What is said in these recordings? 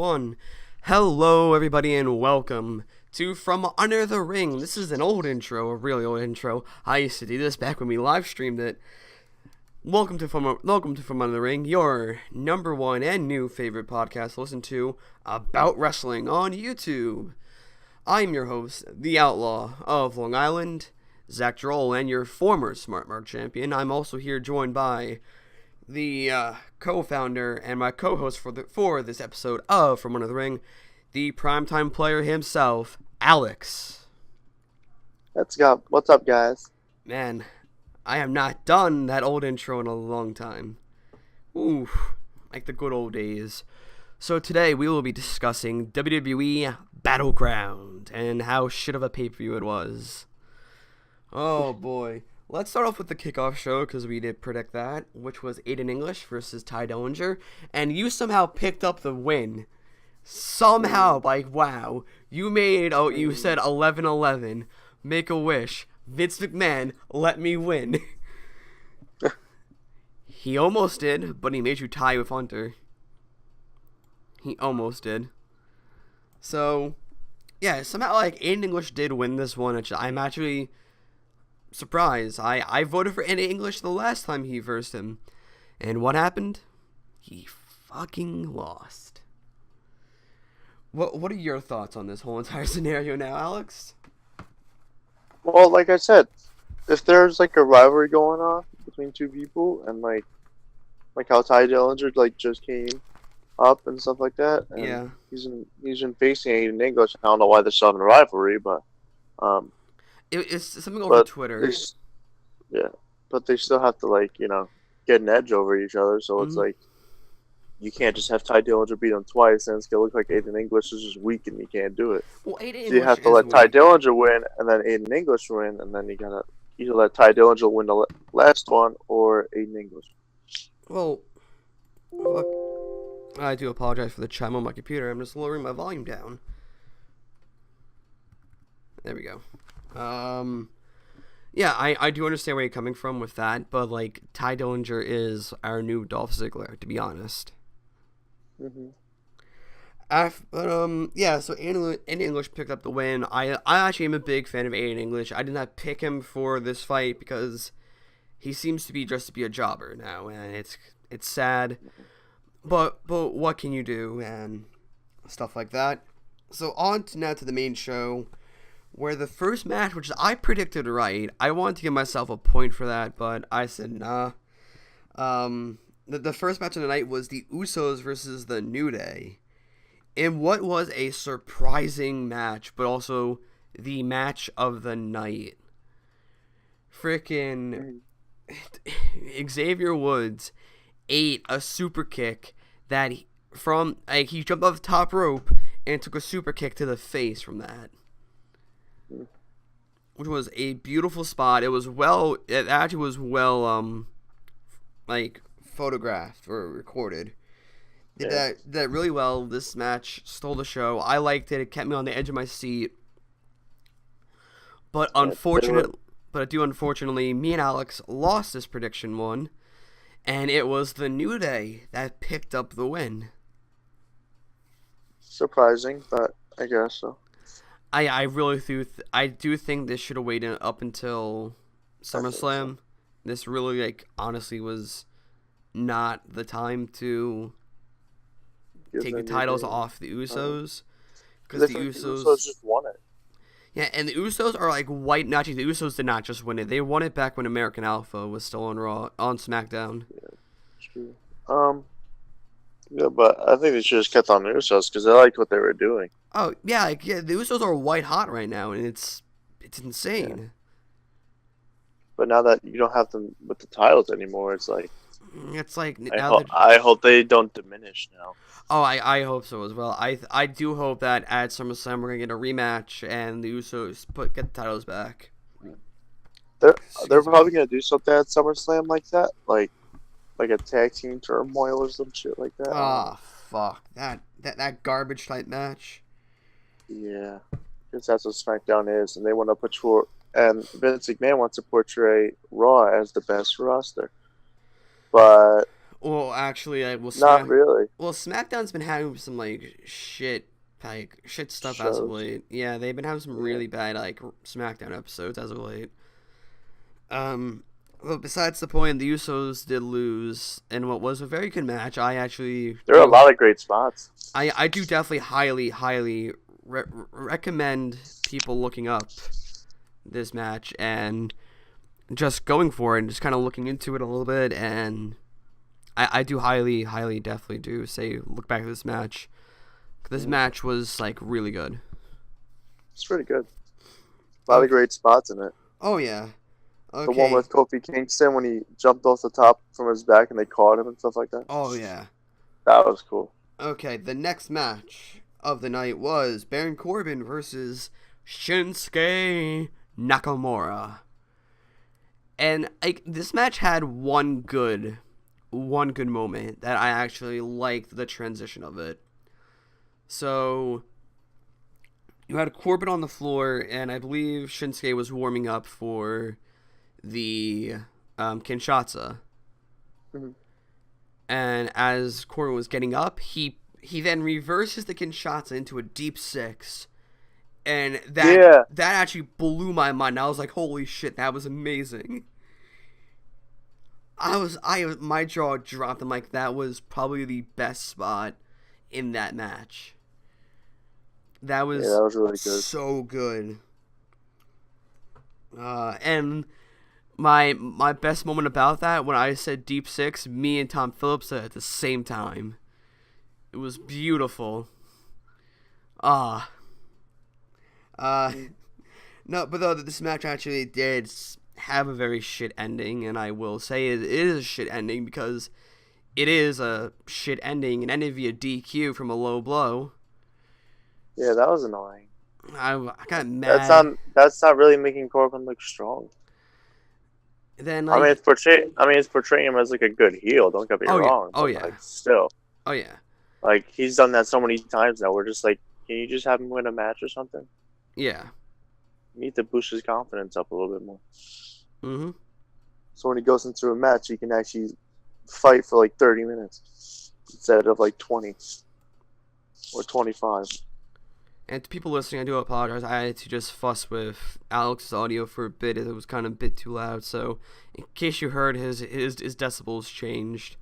1. Hello, everybody, and welcome to From Under the Ring. This is an old intro, a really old intro. I used to do this back when we live streamed it. Welcome to From Under the Ring, your number one and new favorite podcast to listen to about wrestling on YouTube. I'm your host, the Outlaw of Long Island, Zach Droll, and your former Smartmark champion. I'm also here joined by the co-founder and my co-host for this episode of From Under the Ring, the primetime player himself, Alex. Let's go. What's up, guys? Man, I have not done that old intro in a long time. Ooh, like the good old days. So today we will be discussing WWE Battlegrounds and how shit of a pay-per-view it was. Oh boy. Let's start off with the kickoff show, because we did predict that, which was Aiden English versus Ty Dillinger, and you somehow picked up the win. Somehow, like, wow. You said 11-11, make a wish, Vince McMahon, let me win. He almost did, but he made you tie with Hunter. He almost did. So, yeah, somehow, like, Aiden English did win this one, which I'm actually surprised. I voted for Aiden English the last time he versed him. And what happened? He fucking lost. What are your thoughts on this whole entire scenario now, Alex? Well, like I said, if there's like a rivalry going on between two people, and like how Ty Dillinger like just came up and stuff like that, and yeah, he's been facing Aiden English. I don't know why they're still having a rivalry, but it's something over Twitter. But they still have to get an edge over each other. So it's like you can't just have Ty Dillinger beat him twice, and it's gonna look like Aiden English is just weak and you can't do it. Well, Aiden so you have to let Ty Dillinger win, and then Aiden English win, and then you gotta either let Ty Dillinger win the last one or Aiden English. Well, I do apologize for the chime on my computer. I'm just lowering my volume down. There we go. Yeah, I do understand where you're coming from with that, but like Ty Dillinger is our new Dolph Ziggler, to be honest. Mm-hmm. Yeah, so Aiden English picked up the win. I actually am a big fan of Aiden English. I did not pick him for this fight because he seems to be just to be a jobber now, and it's sad. But what can you do and stuff like that. So on to now to the main show, where the first match, which I predicted right, I wanted to give myself a point for that, but I said nah. The first match of the night was the Usos versus the New Day, in what was a surprising match, but also the match of the night. Frickin' Xavier Woods ate a super kick that he jumped off the top rope and took a super kick to the face from that, which was a beautiful spot. It actually was well photographed or recorded. Did that really well. This match stole the show. I liked it. It kept me on the edge of my seat. But unfortunately, me and Alex lost this prediction one, and it was the New Day that picked up the win. Surprising, but I guess so. I really do think this should have waited up until SummerSlam. This really honestly was not the time to take the titles off the Usos, because the Usos just won it. Yeah, and the Usos are white. Actually, the Usos did not just win it; they won it back when American Alpha was still on SmackDown. Yeah, true. Yeah, but I think they should have just kept on the Usos because I liked what they were doing. Oh yeah, the Usos are white hot right now, and it's insane. Yeah. But now that you don't have them with the titles anymore, it's like I hope they don't diminish now. Oh, I hope so as well. I do hope that at SummerSlam we're gonna get a rematch and the Usos get the titles back. They're probably gonna do something at SummerSlam like that, like a tag team turmoil or some shit like that. Oh fuck that garbage type match. Yeah, because that's what SmackDown is, and they want to and Vince McMahon wants to portray Raw as the best roster. But Well, actually, Not really. Well, SmackDown's been having some shit stuff as of Shows. late. Yeah, they've been having some Yeah. really bad SmackDown episodes as of late. Well, besides the point, the Usos did lose in what was a very good match. I actually There are a lot of great spots. I do definitely highly recommend people looking up this match and just going for it and just kind of looking into it a little bit. And I do highly definitely do say look back at this match. This match was like really good. It's pretty good. A lot of great spots in it. Oh yeah. Okay. The one with Kofi Kingston when he jumped off the top from his back and they caught him and stuff like that. Oh yeah. That was cool. Okay, the next match of the night was Baron Corbin versus Shinsuke Nakamura. And this match had one good moment that I actually liked the transition of it. So you had Corbin on the floor, and I believe Shinsuke was warming up for the Kinshasa. Mm-hmm. And as Corbin was getting up, he then reverses the Kinshasa into a deep six. And that actually blew my mind. I was like, holy shit, that was amazing. My jaw dropped. I'm like, that was probably the best spot in that match. That was really good. So good. And my best moment about that, when I said deep six, me and Tom Phillips said it at the same time. It was beautiful. No, but though this match actually did have a very shit ending, and I will say it is a shit ending because it is a shit ending and ended via DQ from a low blow. Yeah, that was annoying. I got mad. That's not really making Corbin look strong. Then it's portraying him as like a good heel. Don't get me wrong. Yeah. Oh yeah. Like, still. Oh yeah. Like he's done that so many times now. We're just like, can you just have him win a match or something? Yeah. You need to boost his confidence up a little bit more. Mm-hmm. So when he goes into a match, he can actually fight for like 30 minutes instead of like 20 or 25. And to people listening, I do apologize. I had to just fuss with Alex's audio for a bit. It was kind of a bit too loud. So in case you heard his decibels changed,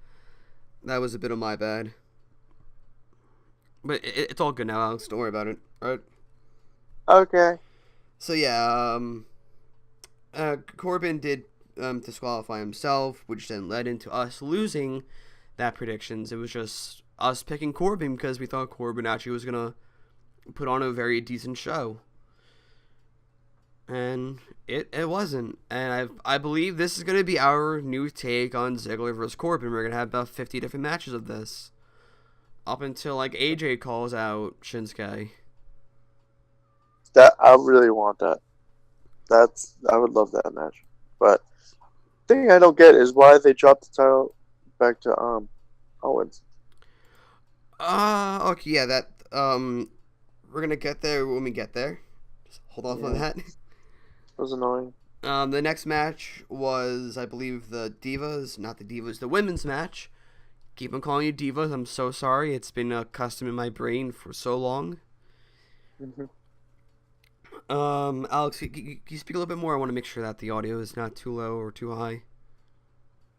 that was a bit of my bad. But it's all good now, Alex. Don't worry about it. All right? Okay. So yeah, Corbin did disqualify himself, which then led into us losing that predictions. It was just us picking Corbin because we thought Corbin actually was gonna put on a very decent show, and it wasn't. And I believe this is gonna be our new take on Ziggler versus Corbin. We're gonna have about 50 different matches of this, up until like AJ calls out Shinsuke. That I really want that. I would love that match. But the thing I don't get is why they dropped the title back to Owens. Okay, yeah, that we're gonna get there when we get there. Just hold off on that. That was annoying. The next match was, I believe, the women's match. Keep on calling you Divas. I'm so sorry. It's been a custom in my brain for so long. Mm-hmm. Alex, can you speak a little bit more? I want to make sure that the audio is not too low or too high.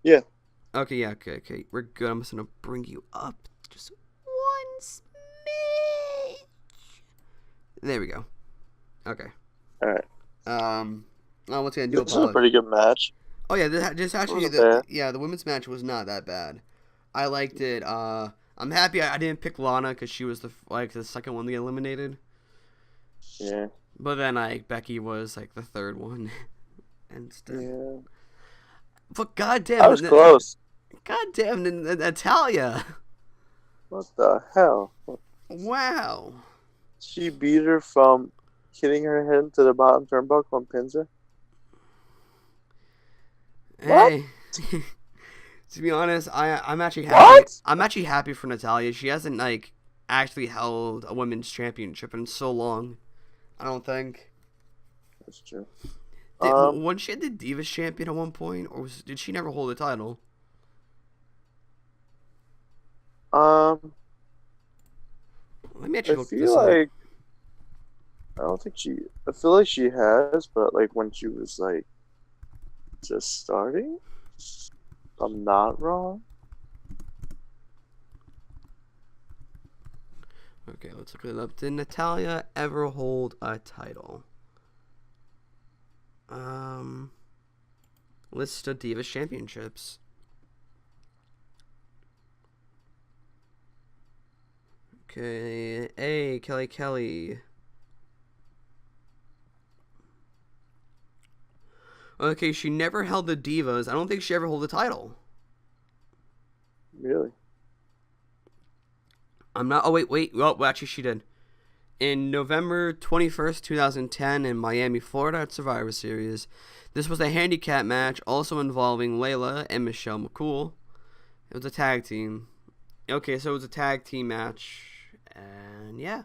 Yeah. Okay, yeah, okay. We're good. I'm just gonna bring you up just one smidge. There we go. Okay. All right. Once again, do This is a pretty good match. Oh yeah, the women's match was not that bad. I liked it. I'm happy I didn't pick Lana because she was the second one to get eliminated. Yeah. But then Becky was like the third one, and stuff. Yeah. But goddamn, I was close. Goddamn, Natalia. What the hell? Wow. She beat her from hitting her head into the bottom turnbuckle and pins her. Hey. To be honest, I'm actually happy. What? I'm actually happy for Natalia. She hasn't actually held a women's championship in so long. I don't think. That's true. Wasn't she the Divas champion at one point, or did she never hold the title? Um, Let me I actually look feel this up. like I don't think she. I feel like she has, but like when she was like just starting, if I'm not wrong. Okay, let's look it up. Did Natalia ever hold a title? Um, List of Divas Championships. Okay, hey, Kelly Kelly. Okay, she never held the Divas. I don't think she ever held the title. Really? I'm not. Oh, wait. Well, actually, she did. In November 21st, 2010, in Miami, Florida, at Survivor Series. This was a handicap match, also involving Layla and Michelle McCool. It was a tag team. Okay, so it was a tag team match. And yeah.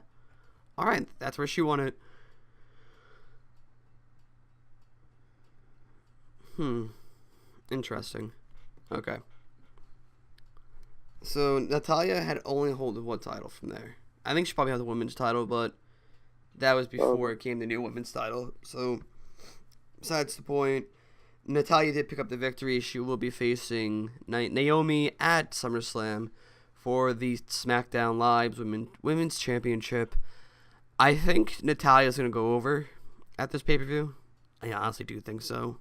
Alright, that's where she won it. Interesting. Okay. So Natalia had only held one title from there. I think she probably had the women's title, but that was before Okay. it came the new women's title. So, besides the point, Natalia did pick up the victory. She will be facing Naomi at SummerSlam for the SmackDown Live Women's Championship. I think Natalia's going to go over at this pay-per-view. I honestly do think so.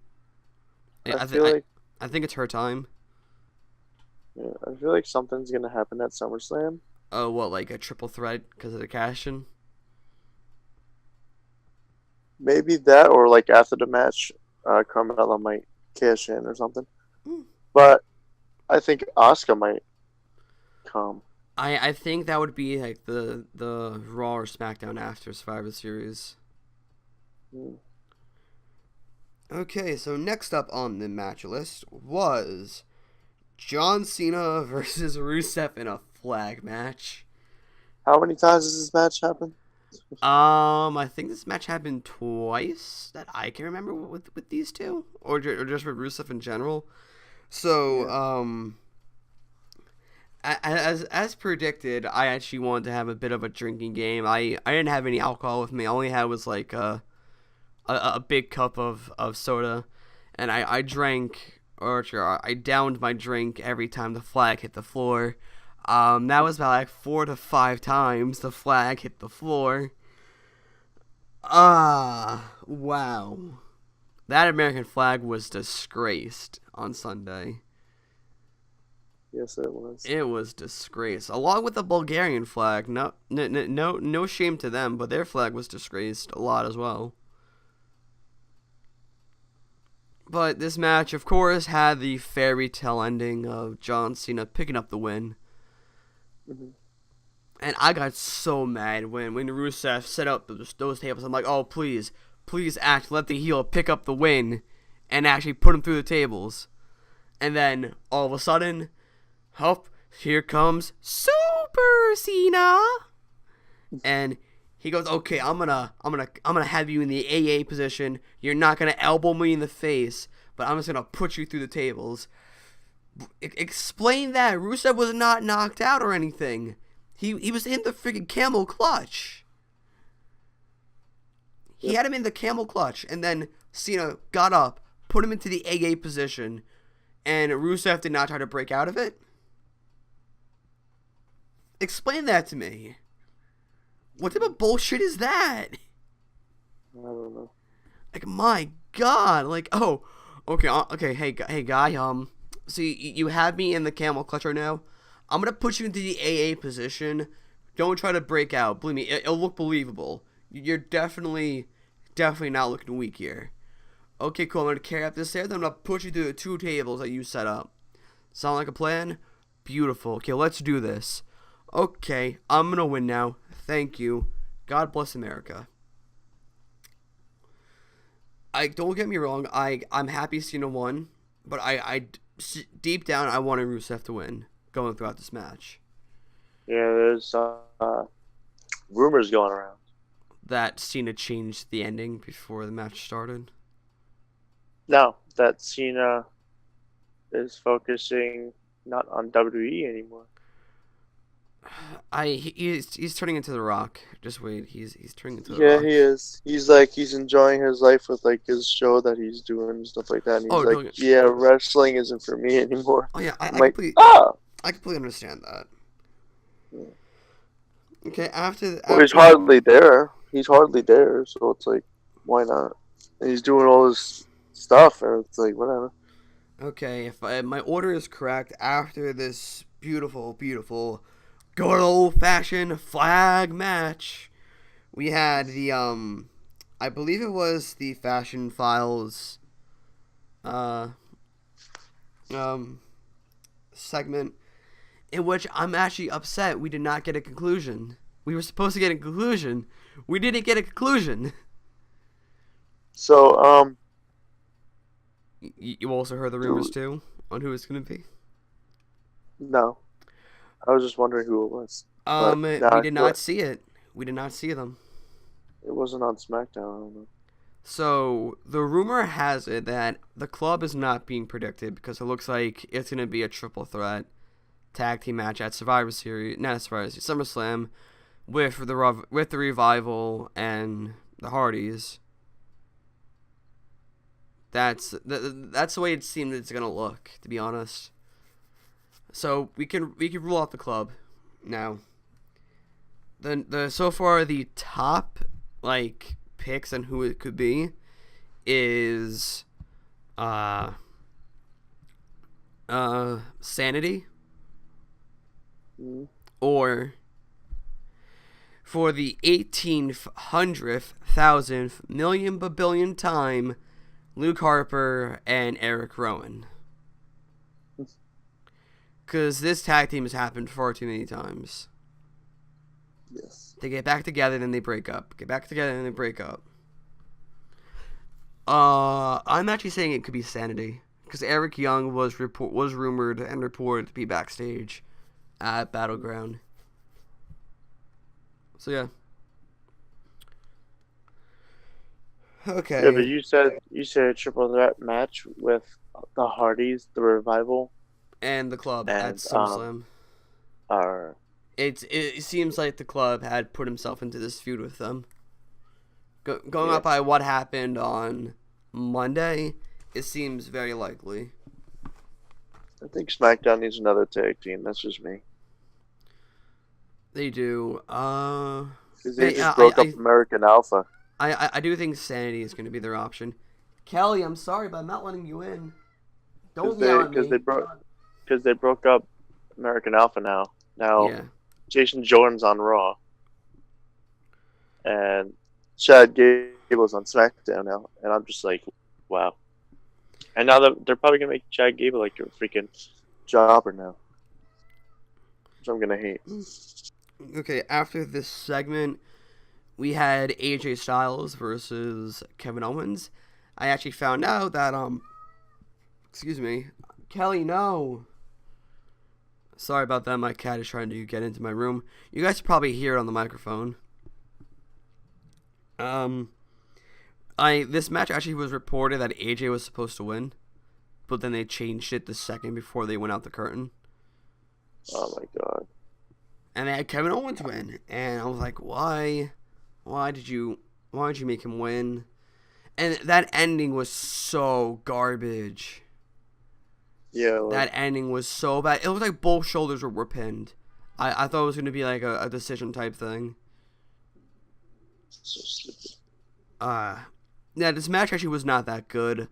I I, th- feel I, like I think it's her time. yeah, I feel like something's gonna happen at SummerSlam. Oh, what, like a triple threat because of the cash-in? Maybe that, or like after the match, Carmella might cash in or something. Hmm. But I think Asuka might come. I think that would be like the Raw or SmackDown after Survivor Series. Hmm. Okay, so next up on the match list was John Cena versus Rusev in a flag match. How many times has this match happened? I think this match happened twice that I can remember with these two, or just with Rusev in general. So, Yeah. as predicted, I actually wanted to have a bit of a drinking game. I didn't have any alcohol with me. All I had was like a big cup of soda, and I drank, or I downed my drink every time the flag hit the floor. That was about like 4 to 5 times the flag hit the floor. Wow. That American flag was disgraced on Sunday. Yes, it was. It was disgraced, along with the Bulgarian flag. No shame to them, but their flag was disgraced a lot as well. But this match, of course, had the fairy tale ending of John Cena picking up the win. Hmm. And I got so mad when Rusev set up those tables. I'm like, oh, please let the heel pick up the win and actually put him through the tables. And then, all of a sudden, hop, here comes Super Cena. And he goes, okay, I'm gonna have you in the AA position. You're not gonna elbow me in the face, but I'm just gonna put you through the tables. Explain that. Rusev was not knocked out or anything. He was in the freaking camel clutch. He Yep. had him in the camel clutch, and then Cena got up, put him into the AA position, and Rusev did not try to break out of it. Explain that to me. What type of bullshit is that? I don't know. Like, my God. Like, oh, okay. Hey, guy. See, you have me in the camel clutch right now. I'm gonna put you into the AA position. Don't try to break out. Believe me, it'll look believable. You're definitely not looking weak here. Okay, cool. I'm gonna carry up this stairs. Then I'm gonna push you through the 2 tables that you set up. Sound like a plan? Beautiful. Okay, let's do this. Okay, I'm gonna win now. Thank you. God bless America. I don't get me wrong. I'm happy Cena won, but deep down I wanted Rusev to win going throughout this match. Yeah, there's rumors going around. That Cena changed the ending before the match started. Now that Cena is focusing not on WWE anymore. He's turning into The Rock. Just wait, he's turning into The Yeah, Rock. he is. He's enjoying his life with like his show that he's doing and stuff like that. And he's Oh, like, don't. yeah, wrestling isn't for me anymore. Oh yeah, I'm like, ah. I completely understand that. Yeah. Okay, Well, he's after hardly there. He's hardly there, so it's like, why not? And he's doing all this stuff, and it's like, whatever. okay, if my order is correct, after this beautiful, beautiful, good old fashioned flag match, we had the I believe it was the Fashion Files uh segment in which I'm actually upset we did not get a conclusion. We were supposed to get a conclusion. We didn't get a conclusion. So, You also heard the rumors too on who it's gonna be. no, I was just wondering who it was, but no, We did not see it. We did not see them. it wasn't on SmackDown. I don't know. So the rumor has it that the club is not being predicted because it looks like it's gonna be a triple threat tag team match at Survivor Series, not Survivor Series, SummerSlam, with the Revival and the Hardys. That's the way it seemed it's gonna look, to be honest. So we can rule out the club now. The so far the top like picks on who it could be is Sanity Mm. or for the 1800,000th million billion time, Luke Harper and Eric Rowan. Because this tag team has happened far too many times. Yes. They get back together, then they break up. Get back together, then they break up. I'm actually saying it could be Sanity. Because Eric Young was rumored and reported to be backstage at Battleground. So, yeah. Okay. Yeah, but you said a triple threat match with the Hardys, the Revival, And the club and at SummerSlam. are It seems like the club had put himself into this feud with them. Going Yeah. up by what happened on Monday, it seems very likely. I think SmackDown needs another tag team. That's just me. They do. Because they Hey, just broke up American Alpha. I do think Sanity is going to be their option. Kelly, I'm sorry, but I'm not letting you in. Don't yell at me. Because they broke up American Alpha now. Now Yeah. Jason Jordan's on Raw, and Chad Gable's on SmackDown now, and I'm just like, wow. And now they're probably gonna make Chad Gable like a freaking jobber now, which I'm gonna hate. Okay, after this segment, we had AJ Styles versus Kevin Owens. I actually found out that excuse me, Kelly, no. Sorry about that. My cat is trying to get into my room. You guys probably hear it on the microphone. This match actually was reported that AJ was supposed to win, but then they changed it the second before they went out the curtain. Oh my god. And they had Kevin Owens win, and I was like, why? Why did you make him win? And that ending was so garbage. Yeah. That ending was so bad. It looked like both shoulders were pinned. I thought it was going to be like a decision type thing. So stupid. Yeah, this match actually was not that good.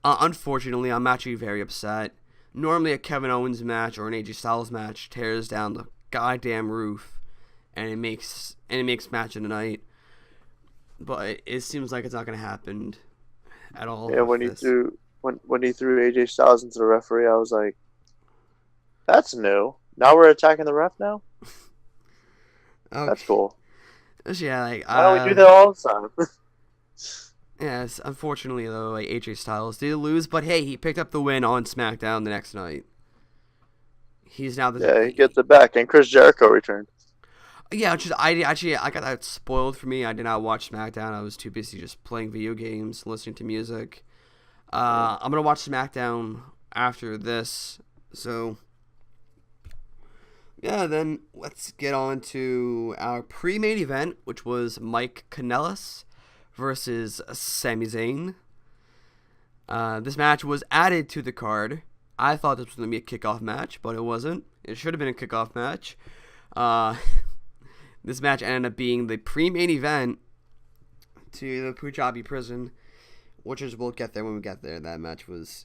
Unfortunately, I'm actually very upset. Normally, a Kevin Owens match or an AJ Styles match tears down the goddamn roof, and it makes match of the night. But it seems like it's not going to happen at all. Yeah, when he threw AJ Styles into the referee, I was like, "That's new. Now we're attacking the ref now. Okay. That's cool. Yeah, like Why don't we do that all the time?" Yes, unfortunately though, like AJ Styles did lose, but hey, he picked up the win on SmackDown the next night. He's now he gets it back, and Chris Jericho returned. Yeah, which is I got that spoiled for me. I did not watch SmackDown. I was too busy just playing video games, listening to music. I'm gonna watch SmackDown after this, so Yeah, then let's get on to our pre-main event, which was Mike Kanellis versus Sami Zayn. This match was added to the card. I thought this was going to be a kickoff match, but it wasn't. It should have been a kickoff match. Uh, this match ended up being the pre-main event to the Punjabi prison, which is we'll get there when we get there. That match was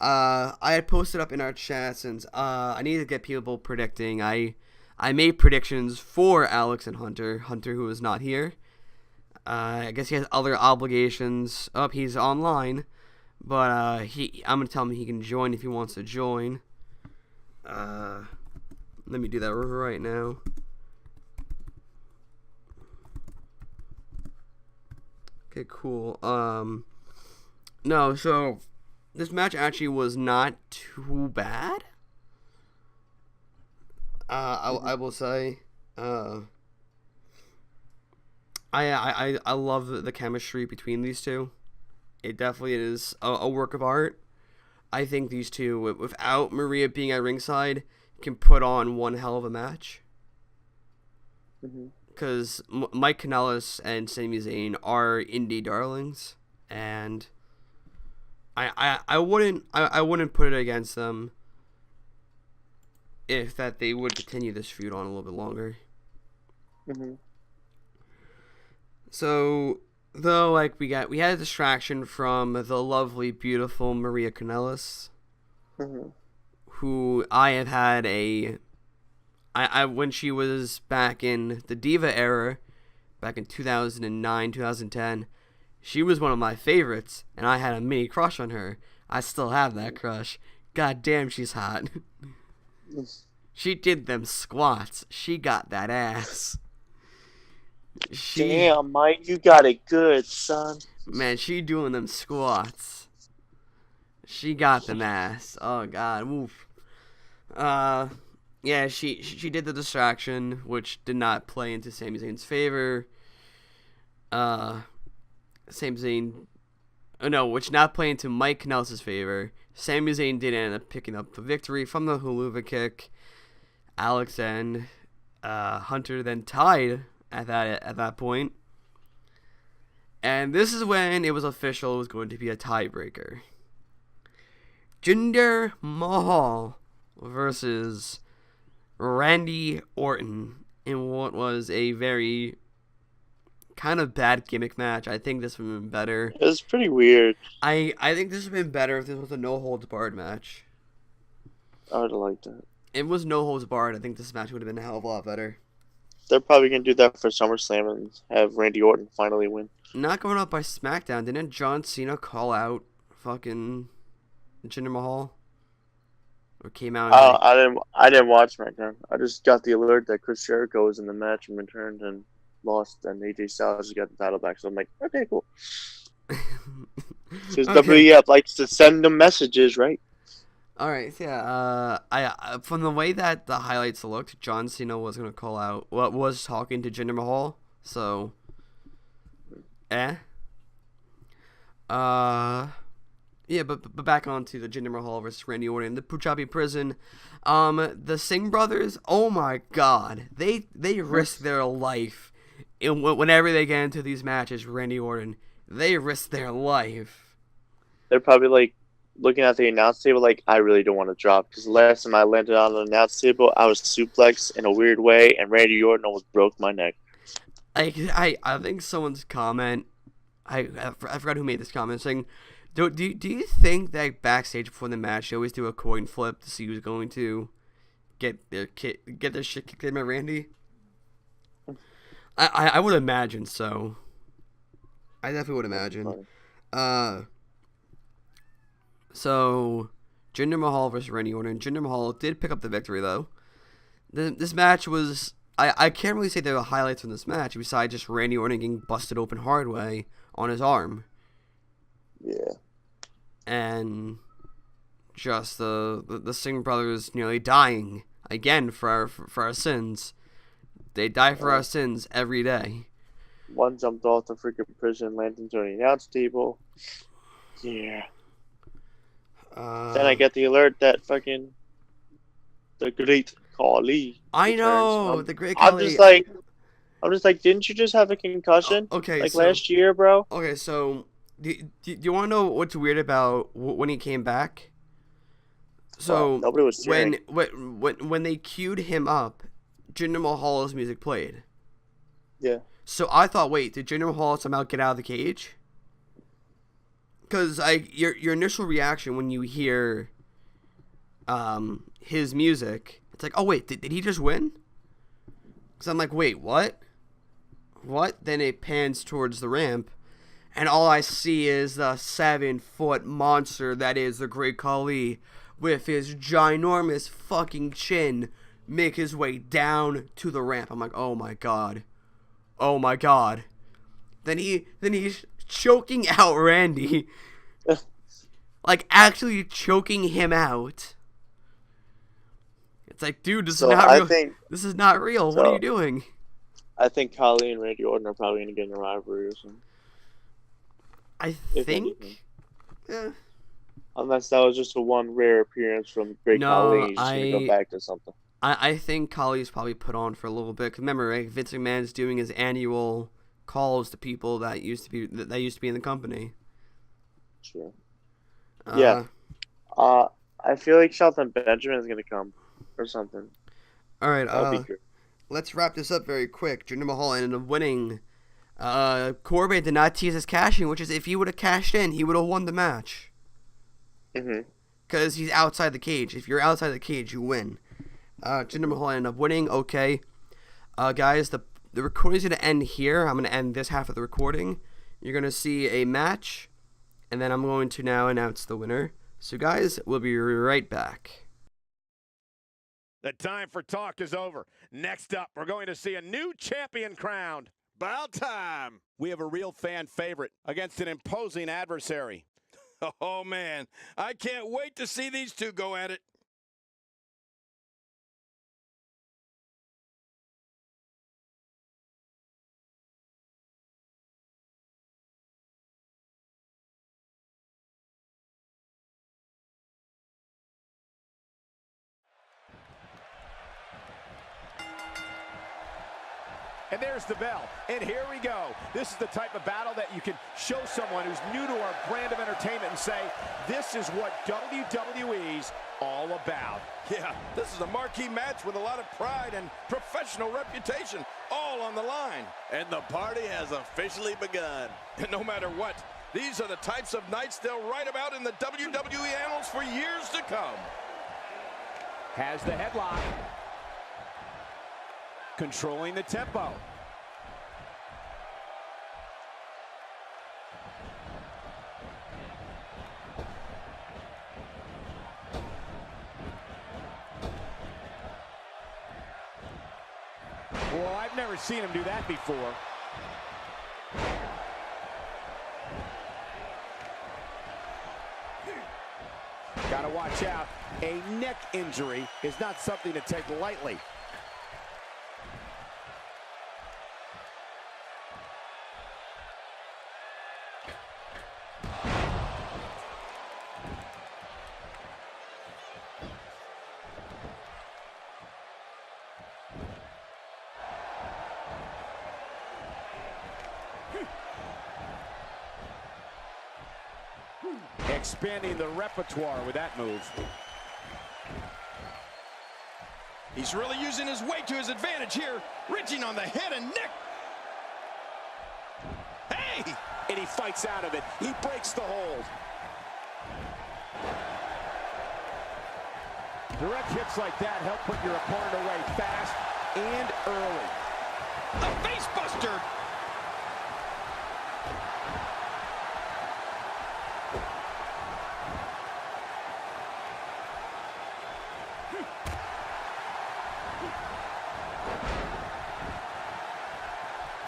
I had posted up in our chat since I needed to get people predicting. I made predictions for Alex and Hunter who is not here. I guess he has other obligations. Oh, he's online, but I'm gonna tell him he can join if he wants to join. Let me do that right now. Okay, cool. No, so this match actually was not too bad. I will say. I love the chemistry between these two. It definitely is a work of art. I think these two, without Maria being at ringside, can put on one hell of a match. Because Mike Kanellis and Sami Zayn are indie darlings, and I wouldn't put it against them if that they would continue this feud on a little bit longer. So, though, like we had a distraction from the lovely, beautiful Maria Kanellis, who I have had when she was back in the Diva era, back in 2009, 2010, she was one of my favorites, and I had a mini crush on her. I still have that crush. God damn, she's hot. She did them squats. She got that ass. Damn, Mike, you got it good, son. Man, she doing them squats. She got them ass. Oh god, woof. Yeah, she did the distraction, which did not play into Sami Zayn's favor. Sami Zayn, which not play into Mike Kanellis' favor. Sami Zayn did end up picking up the victory from the Huluva kick. Alex and Hunter then tied at that point. And this is when it was official it was going to be a tiebreaker. Jinder Mahal versus Randy Orton in what was a very kind of bad gimmick match. I think this would have been better. It was pretty weird. I think this would have been better if this was a no-holds-barred match. I would have liked that. It was no-holds-barred. I think this match would have been a hell of a lot better. They're probably going to do that for SummerSlam and have Randy Orton finally win. Not going up by SmackDown. Didn't John Cena call out fucking Jinder Mahal? Or came out? I didn't watch SmackDown. I just got the alert that Chris Jericho was in the match and returned and lost, and AJ Styles just got the title back. So I'm like, okay, cool. Because WWF likes to send them messages, right? All right, yeah. I from the way that the highlights looked, John Cena was gonna call out. Was talking to Jinder Mahal. So, Yeah, but back on to the Jinder Mahal versus Randy Orton, the Punjabi prison. The Singh brothers. Oh my God, they risk their life whenever they get into these matches. Randy Orton, they risk their life. They're probably like looking at the announce table like, I really don't want to drop, because the last time I landed on the announce table, I was suplexed in a weird way, and Randy Orton almost broke my neck. I think someone's comment, I forgot who made this comment, saying, do you think that backstage before the match they always do a coin flip to see who's going to get their shit kicked in by Randy? I would imagine so. I definitely would imagine. So, Jinder Mahal versus Randy Orton. Jinder Mahal did pick up the victory, though. This match was... I can't really say there were highlights from this match, besides just Randy Orton getting busted open hard way on his arm. Yeah. And just the Singh brothers nearly dying, again, for our sins. They die for our sins every day. One jumped off the freaking prison, landed into an announce table. Yeah. Then I get the alert that fucking the Great Khali I returns. know the Great I'm Khali. just like, didn't you just have a concussion Okay, like so last year, bro? okay, so do you want to know what's weird about when he came back? Well, So nobody was cheering. when they queued him up, Jinder Mahal's music played. Yeah. So I thought, wait, did Jinder Mahal somehow get out of the cage? Because your initial reaction when you hear his music, it's like, oh wait, did he just win? Because I'm like, wait, what? What? Then it pans towards the ramp, and all I see is the 7-foot monster that is the Great Khali with his ginormous fucking chin make his way down to the ramp. I'm like, oh my god. Oh my god. Then he's choking out Randy. Like, actually choking him out. It's like, dude, this is not real. This is not real. What are you doing? I think Khali and Randy Orton are probably going to get in a rivalry or something. I think. Yeah. Unless that was just a one rare appearance from Great Khali, and he's just going to go back to something. I think Khali's probably put on for a little bit. 'Cause remember, right? Vince McMahon's doing his annual calls to people that used to be in the company. Sure. Yeah. I feel like Shelton Benjamin is going to come or something. All right. That'd be good. Let's wrap this up very quick. Jinder Mahal ended up winning. Corbin did not tease his cashing, which is if he would have cashed in, he would have won the match. Because he's outside the cage. If you're outside the cage, you win. Jinder Mahal ended up winning. Okay. Guys, the recording's going to end here. I'm going to end this half of the recording. You're going to see a match, and then I'm going to now announce the winner. So, guys, we'll be right back. The time for talk is over. Next up, we're going to see a new champion crowned. About time. We have a real fan favorite against an imposing adversary. Oh, man. I can't wait to see these two go at it. And there's the bell. And here we go. This is the type of battle that you can show someone who's new to our brand of entertainment and say, this is what WWE's all about. Yeah, this is a marquee match with a lot of pride and professional reputation, all on the line. And the party has officially begun. And no matter what, these are the types of nights they'll write about in the WWE annals for years to come. Has the headlock. Controlling the tempo. Well, I've never seen him do that before. Gotta watch out. A neck injury is not something to take lightly. Expanding the repertoire with that move. He's really using his weight to his advantage here, reaching on the head and neck. Hey! And he fights out of it. He breaks the hold. Direct hits like that help put your opponent away fast and early. A face buster!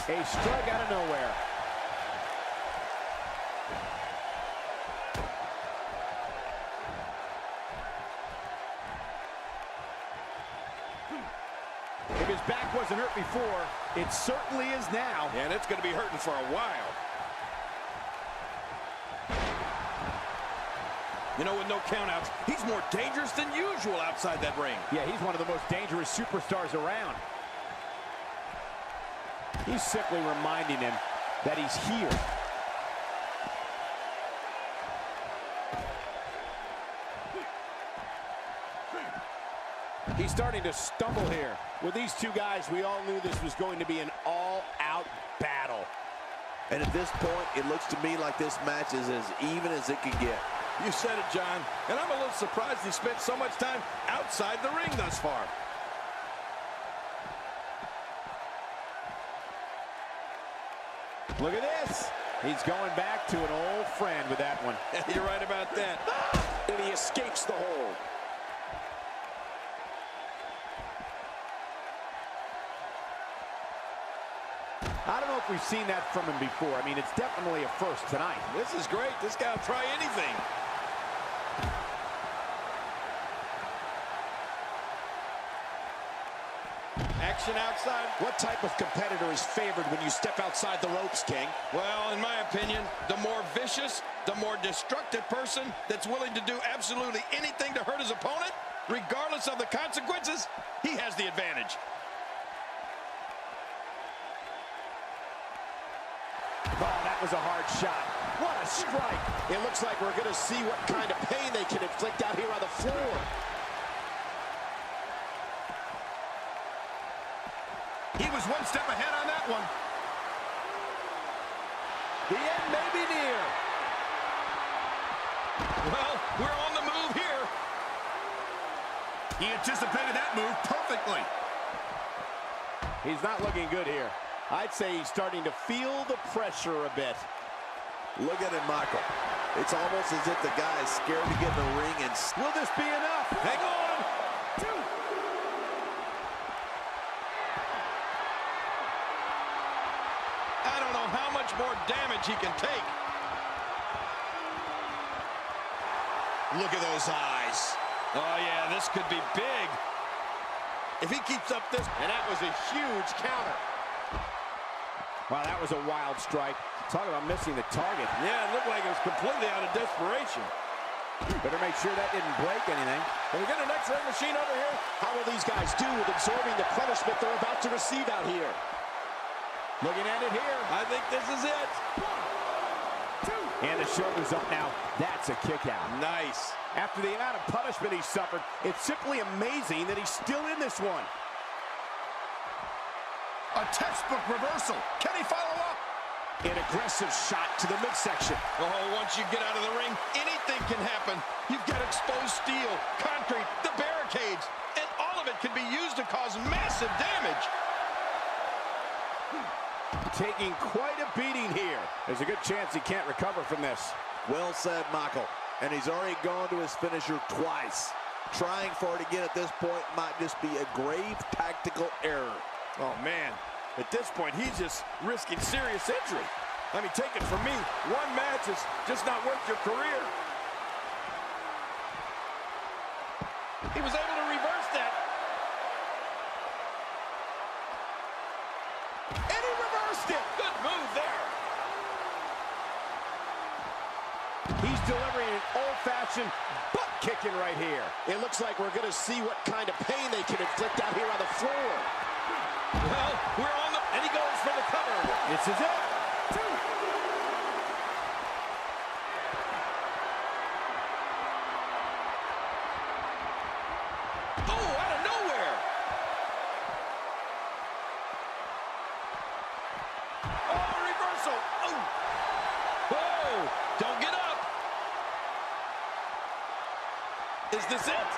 A strike out of nowhere. If his back wasn't hurt before, it certainly is now. And it's going to be hurting for a while. You know, with no countouts, he's more dangerous than usual outside that ring. Yeah, he's one of the most dangerous superstars around. He's simply reminding him that he's here. He's starting to stumble here. With these two guys, we all knew this was going to be an all-out battle. And at this point, it looks to me like this match is as even as it can get. You said it, John. And I'm a little surprised he spent so much time outside the ring thus far. Look at this. He's going back to an old friend with that one. You're right about that. And he escapes the hold. I don't know if we've seen that from him before. I mean, it's definitely a first tonight. This is great. This guy will try anything. Action outside. What type of competitor is favored when you step outside the ropes, King? Well, in my opinion, the more vicious, the more destructive person that's willing to do absolutely anything to hurt his opponent, regardless of the consequences, he has the advantage. Oh, that was a hard shot. What a strike. It looks like we're going to see what kind of pain they can inflict out here on the floor. He was one step ahead on that one. The end may be near. Well, we're on the move here. He anticipated that move perfectly. He's not looking good here. I'd say he's starting to feel the pressure a bit. Look at him, Michael. It's almost as if the guy is scared to get in the ring and... Will this be enough? Hang on. I don't know how much more damage he can take. Look at those eyes. Oh, yeah, this could be big. If he keeps up this... And that was a huge counter. Wow, that was a wild strike. Talk about missing the target. Yeah, it looked like it was completely out of desperation. Better make sure that didn't break anything. Can we get an X-ray machine over here? How will these guys do with absorbing the punishment they're about to receive out here? Looking at it here. I think this is it. 1, 2. And the shoulder's up now. That's a kick out. Nice. After the amount of punishment he suffered, it's simply amazing that he's still in this one. A textbook reversal. Can he follow up? An aggressive shot to the midsection. Oh, once you get out of the ring, anything can happen. You've got exposed steel, concrete, the barricades, and all of it can be used to cause massive damage. Taking quite a beating here. There's a good chance he can't recover from this. Well said, Michael. And he's already gone to his finisher twice. Trying for it again at this point might just be a grave tactical error. Oh, man. At this point, he's just risking serious injury. I mean, take it from me. One match is just not worth your career. He was able to reverse that. And he reversed it. Good move there. He's delivering an old-fashioned butt kicking right here. It looks like we're going to see what kind of pain they can inflict out here on the floor. Well, we're on the... And he goes for the cover. This is it. 2. Oh, out of nowhere. Oh, reversal. Oh. Whoa. Don't get up. Is this it?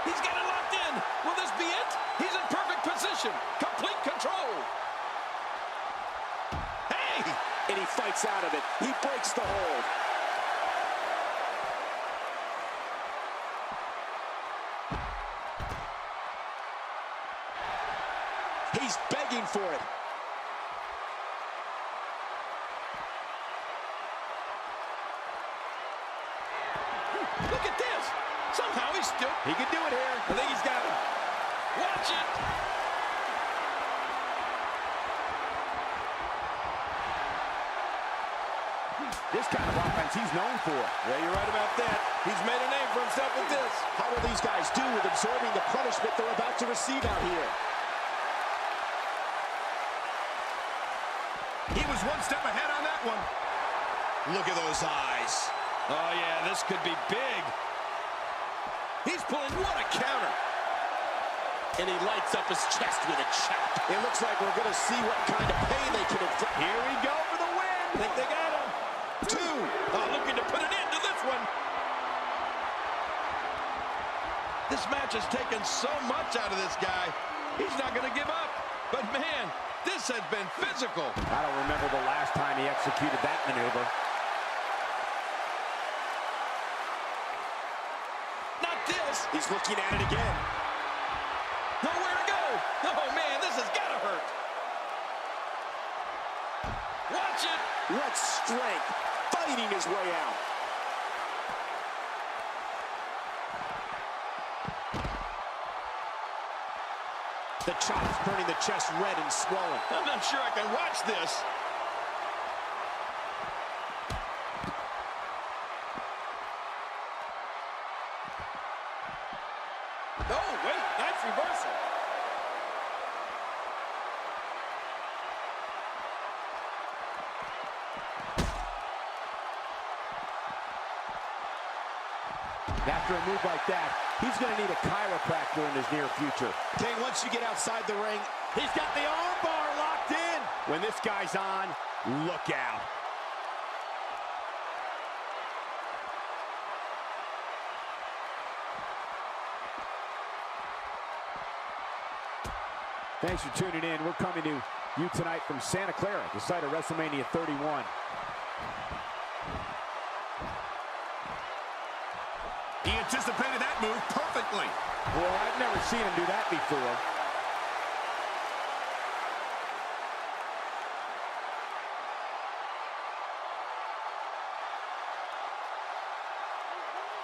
He's got it locked in. Will this be it? He's in perfect position. Complete control. Hey! And he fights out of it. He breaks the hold. He's begging for it. Look at this. Somehow he's still... He can do it here. I think he's got it. Watch it. This kind of offense he's known for. Yeah, you're right about that. He's made a name for himself with this. How will these guys do with absorbing the punishment they're about to receive out here? He was one step ahead on that one. Look at those eyes. Oh, yeah, this could be big. He's pulling, what a counter. And he lights up his chest with a chop. It looks like we're going to see what kind of pain they can inflict. Here we go for the win. Think they got him. 2. Looking to put an end to this one. This match has taken so much out of this guy. He's not going to give up. But, man, this has been physical. I don't remember the last time he executed that maneuver. Not this. He's looking at it again. Nowhere to go. Oh, man, this has got to hurt. Watch it. What strength, fighting his way out. The chop's turning the chest red and swollen. I'm not sure I can watch this. Oh, wait, nice reversal. After a move like that, he's going to need a chiropractor in his near future. King, once you get outside the ring, He's got the arm bar locked in. When this guy's on, look out. Thanks for tuning in. We're coming to you tonight from Santa Clara, the site of WrestleMania 31. He anticipated that move perfectly. Well, I've never seen him do that before.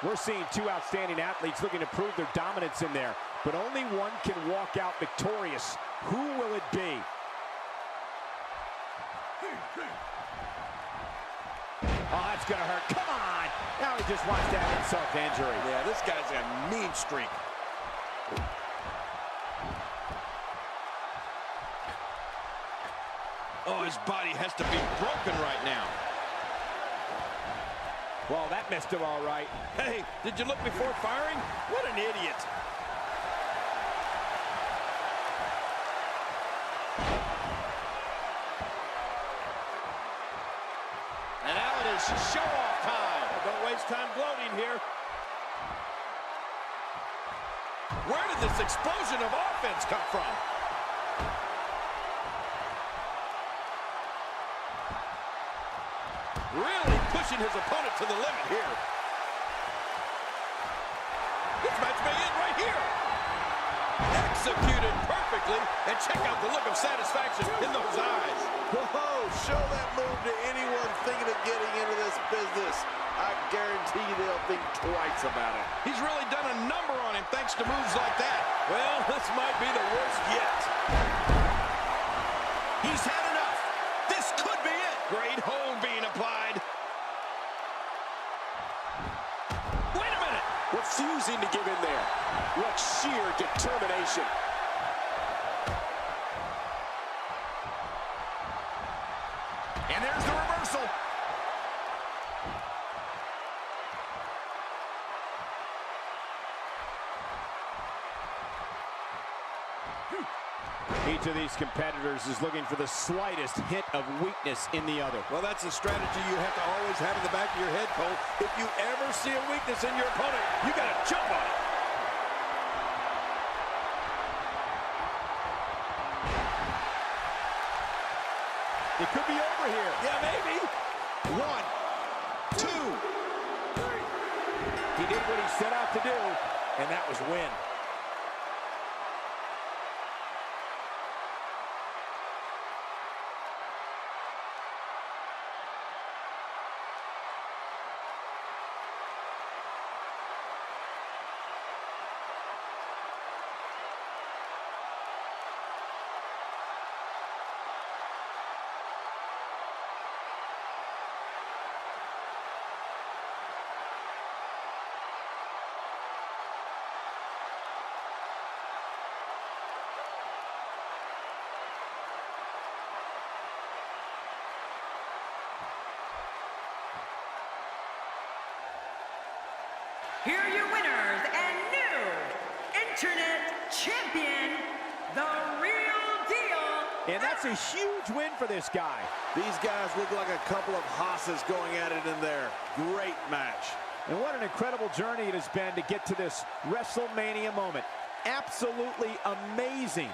We're seeing two outstanding athletes looking to prove their dominance in there, but only one can walk out victorious. Who will it be? Oh, that's gonna hurt. Come on! Now he just wants to have himself injury. Yeah, this guy's a mean streak. Oh, his body has to be broken right now. Well, that missed him all right. Hey, did you look before firing? What an idiot. And now it is show-off time. Don't waste time gloating here. Where did this explosion of offense come from? Really pushing his opponent to the limit here. This match may end right here. Executed perfectly, and check out the look of satisfaction in those eyes. whoa, show that move to anyone thinking of getting into this business. I guarantee you they'll think twice about it. He's really done a number on him thanks to moves like that. Well, this might be the worst yet. He's had enough. This could be it. Great hold being applied. Wait a minute. Refusing to give in there. What sheer determination. And there's the reversal. Each of these competitors is looking for the slightest hint of weakness in the other. Well, that's a strategy you have to always have in the back of your head, Cole. If you ever see a weakness in your opponent, you got to jump on it. It could be over here. Yeah, maybe. 1, 2. He did what he set out to do, and that was win. champion, the real deal. And that's a huge win for this guy. These guys look like a couple of hosses going at it in there. Great match. And what an incredible journey it has been to get to this WrestleMania moment. Absolutely amazing.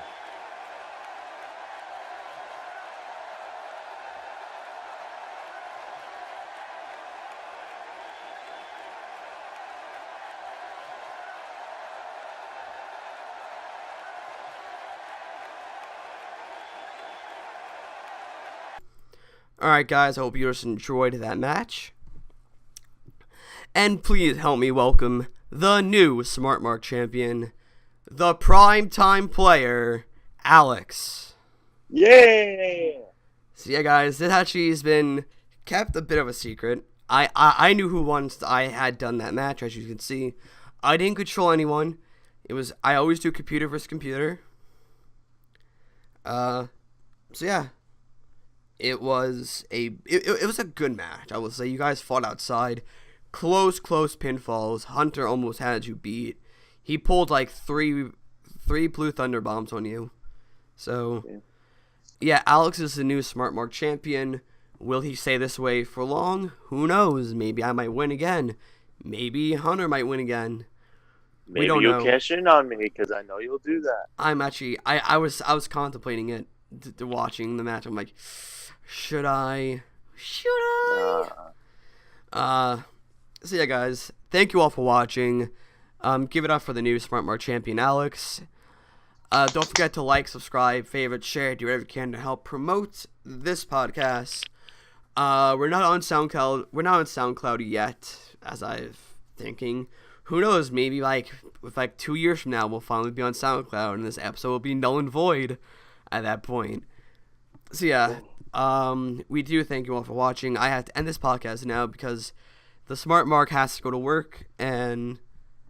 Alright guys, I hope you just enjoyed that match. And please help me welcome the new Smartmark champion, the primetime player, Alex. Yeah. So yeah guys, this actually has been kept a bit of a secret. I knew who once I had done that match, as you can see. I didn't control anyone. I always do computer versus computer. So yeah. It was a good match. I will say, you guys fought outside, close pinfalls. Hunter almost had you beat. He pulled like three blue thunder bombs on you. So yeah, Alex is the new Smartmark champion. Will he stay this way for long? Who knows? Maybe I might win again. Maybe Hunter might win again. Maybe we don't you'll know. cash in on me because I know you'll do that. I'm actually I was contemplating it watching the match. I'm like, should I? So yeah, guys, thank you all for watching. Give it up for the new Smartmark champion, Alex. Don't forget to like, subscribe, favorite, share, do whatever you can to help promote this podcast. We're not on SoundCloud. We're not on SoundCloud yet, as I'm thinking. Who knows? Maybe with 2 years from now, we'll finally be on SoundCloud, and this episode will be null and void at that point. So yeah, we do thank you all for watching. I have to end this podcast now because the Smartmark has to go to work, and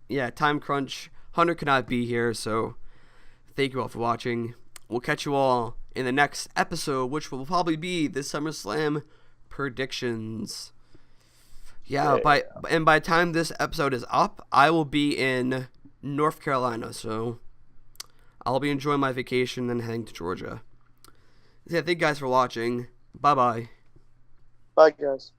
yeah, time crunch. Hunter cannot be here, so thank you all for watching. We'll catch you all in the next episode, which will probably be the SummerSlam predictions. Yeah, by the time this episode is up, I will be in North Carolina, so I'll be enjoying my vacation and heading to Georgia. Yeah, thank you guys for watching. Bye-bye. Bye, guys.